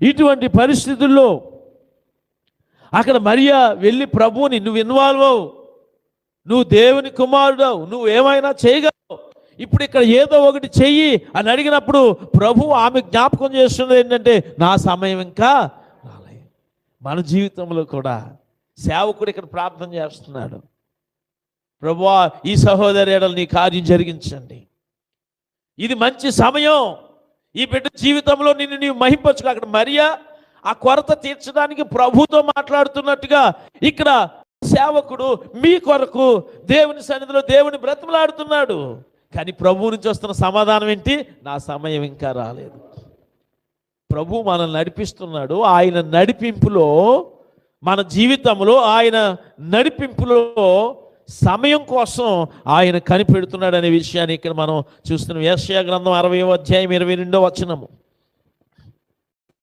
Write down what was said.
ఇటువంటి పరిస్థితుల్లో అక్కడ మరియా వెళ్ళి ప్రభువుని, నువ్వు ఇన్వాల్వ్ అవు, నువ్వు దేవుని కుమారుడవు, నువ్వు ఏమైనా చేయగలవు, ఇప్పుడు ఇక్కడ ఏదో ఒకటి చెయ్యి అని అడిగినప్పుడు ప్రభు ఆమె జ్ఞాపకం చేస్తున్నది ఏంటంటే, నా సమయం ఇంకా రాలేదు. మన జీవితంలో కూడా సేవకుడు ఇక్కడ ప్రార్థన చేస్తున్నాడు, ప్రభువా ఈ సహోదరి ఎడల నీ కార్యం జరిగించండి, ఇది మంచి సమయం, ఈ బిడ్డ జీవితంలో నిన్ను నీవు మహింపరచుకో. అక్కడ మరియా ఆ కొరత తీర్చడానికి ప్రభుతో మాట్లాడుతున్నట్టుగా ఇక్కడ సేవకుడు మీ కొరకు దేవుని సన్నిధిలో దేవుని బ్రతిమలాడుతున్నాడు. కానీ ప్రభువు నుంచి వస్తున్న సమాధానం ఏంటి? నా సమయం ఇంకా రాలేదు. ప్రభు మనల్ని నడిపిస్తున్నాడు. ఆయన నడిపింపులో, మన జీవితంలో ఆయన నడిపింపులో సమయం కోసం ఆయన కనిపెడుతున్నాడు అనే విషయాన్ని ఇక్కడ మనం చూస్తున్నాం. యెషయా గ్రంథం 60వ అధ్యాయం 22వ వచనము.